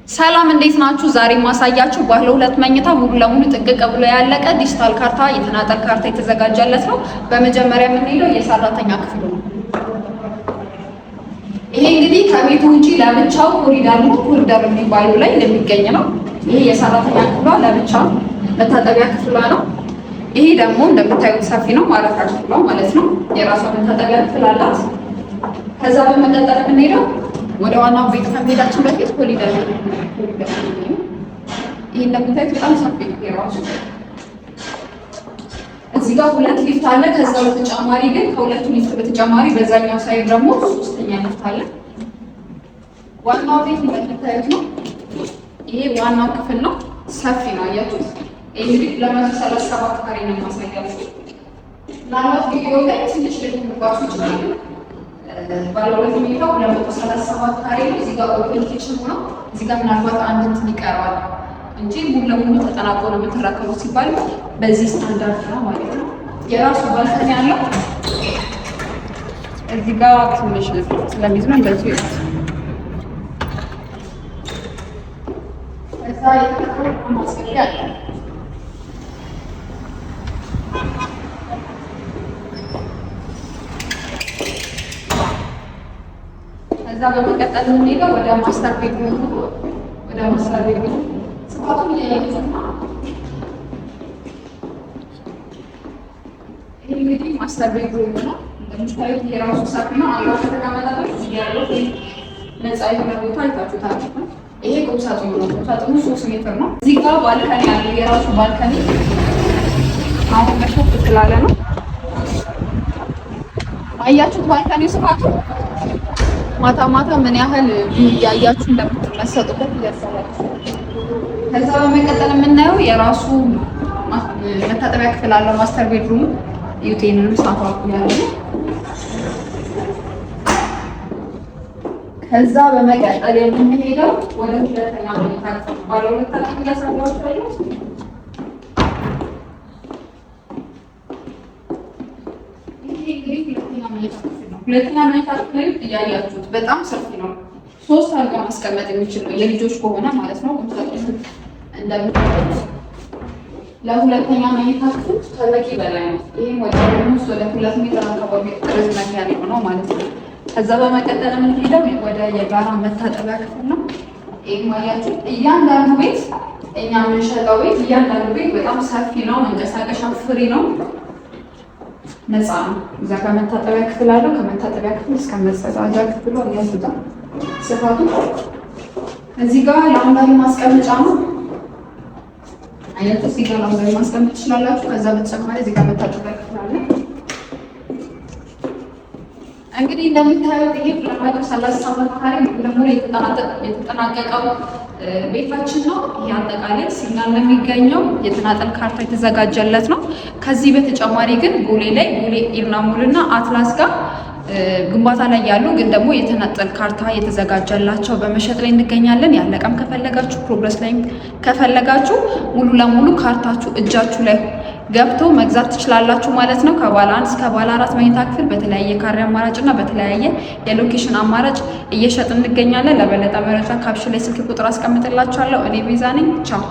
ሰላም እንዴት ናችሁ? ዛሬ ማሳያችሁ ባለ ሁለት መኝታ ሙሉ ለሙሉ ጥንቅቅ ብሎ ያለቀ ዲጂታል ካርታ የተናጠል ካርታ የተዘጋጀለት ነው። በመጀመሪያ የምንሄደው የሰራተኛ ክፍሉ ነው። ይሄ እንግዲህ ከቤቱ ውጪ ለብቻው ኮሪደር የሚባለው ላይ የሚገኝ ነው። ይሄ የሰራተኛ ክፍሏ ለብቻ መታጠቢያ ክፍሏ ነው። ይሄ ደግሞ እንደምታዩት ሰፊ ነው፣ ማረፊያ ክፍሏ ማለት ነው። የራሷ መታጠቢያ ክፍል አላት። ከዛ በመቀጠል የምንሄደው ወደ ዋናው ቤት ከመሄዳችን በፊት ኮሪደር ይሄ እንደምታዩት በጣም ሰፊ ነው የራሱ። እዚህ ጋር ሁለት ሊፍት አለ። ከዛ በተጨማሪ ግን ከሁለቱ ሊፍት በተጨማሪ በዛኛው ሳይድ ደግሞ ሶስተኛ ሊፍት አለ። ዋናው ቤት እንደምታዩት ነው። ይሄ ዋናው ክፍል ነው፣ ሰፊ ነው። አያችሁት? እንግዲህ ለ137 ካሬ ነው ማሳያችሁ። ምናልባት ቪዲዮ ላይ ትንሽ ልትባሱ ይችላሉ። ባለ ሁለት መኝታው 237 ካሬ ነው። እዚህ ጋር ኦፕን ኪችን ነው። እዚህ ጋር ምናልባት አንድ እንትን ይቀራል እንጂ ሙሉ ለሙሉ ተጠናቆ ነው የምትረከቡት ሲባል በዚህ ስታንዳርድ ነው ማለት ነው። የራሱ ባልከኒ ያለው እዚህ ጋር ትንሽ ስለሚዝነው እንደዚህ ነው። እዛ የተከፈለ ማስገቢያ አለ። ከዛ በመቀጠል የምንሄደው ወደ ማስተር ቤድሩም ነው። ወደ ማስተር ቤድሩም ስፋቱን እያያችሁት ነው። ይህ እንግዲህ ማስተር ቤድሩም ነው። እንደምታዩት የራሱ ሰፊ ነው። አልጋ ከተቀመጠበት እዚህ ያለው ነፃ የሆነ ቦታ አይታችሁታል። ይሄ ቁም ሳጥኑ ነው። ቁም ሳጥኑ 3 ሜትር ነው። እዚህ ጋር ባልከኒ ያለው የራሱ ባልከኒ አሁን መሸፍ ስላለ ነው። አያችሁት ባልከኒ ስፋቱ ማታ ማታ ምን ያህል እያያችሁ እንደምትመሰጡበት እያሰባችሁ። ከዛ በመቀጠል የምናየው የራሱ መታጠቢያ ክፍል አለው። ማስተር ቤድሩም ዩቴንን ሳፋኩ ያለ ነው። ከዛ በመቀጠል የምንሄደው ወደ ሁለተኛ መኝታ ክፍል ባለ ሁለተኛ እያሳያችሁ ያለው ሁለተኛ መኝታ ክፍል እያያችሁት በጣም ሰፊ ነው። 3 አልጋ ማስቀመጥ የሚችል ነው የልጆች ከሆነ ማለት ነው። እንደምታዩት ለሁለተኛ መኝታ ክፍል ከበቂ በላይ ነው። ይሄም ወደ 2 ሜትር አካባቢ ርዝመት ያለው ነው ማለት ነው። ከዛ በመቀጠል የምንሄደው ወደ የጋራ መታጠቢያ ክፍል ነው። ይሄም አያችሁት እያንዳንዱ ቤት እኛ የምንሸጠው ቤት እያንዳንዱ ቤት በጣም ሰፊ ነው። መንቀሳቀሻ ፍሪ ነው፣ ነፃ ነው። እዛ ጋር መታጠቢያ ክፍል አለው። ከመታጠቢያ ክፍል እስከ መጸዳጃ ክፍሉ ያሉታ ስፋቱ። እዚህ ጋር ላውንደሪ ማስቀመጫ ነው። አያችሁ፣ እዚህ ጋር ላውንደሪ ማስቀመጥ ትችላላችሁ። ከዛ በተጨማሪ እዚህ ጋር መታጠቢያ ክፍል አለ። እንግዲህ እንደምታዩት ይሄ 237 ካሬ ደግሞ የተጠናቀቀው ቤታችን ነው። ይሄ አጠቃላይ ሲግናል ለሚገኘው የተናጠል ካርታ የተዘጋጀለት ነው። ከዚህ በተጨማሪ ግን ቦሌ ላይ ቦሌ ኢርናሙልና አትላስ ጋር ግንባታ ላይ ያሉ ግን ደግሞ የተናጠል ካርታ የተዘጋጀላቸው በመሸጥ ላይ እንገኛለን። ያለቀም ከፈለጋችሁ ፕሮግረስ ላይ ከፈለጋችሁ ሙሉ ለሙሉ ካርታችሁ እጃችሁ ላይ ገብቶ መግዛት ትችላላችሁ ማለት ነው። ከባለ 1 እስከ ባለ 4 መኝታ ክፍል በተለያየ ካሬ አማራጭ እና በተለያየ የሎኬሽን አማራጭ እየሸጥ እንገኛለን። ለበለጠ መረጃ ካፕሽን ላይ ስልክ ቁጥር አስቀምጥላችኋለሁ። እኔ ቤዛ ነኝ። ቻው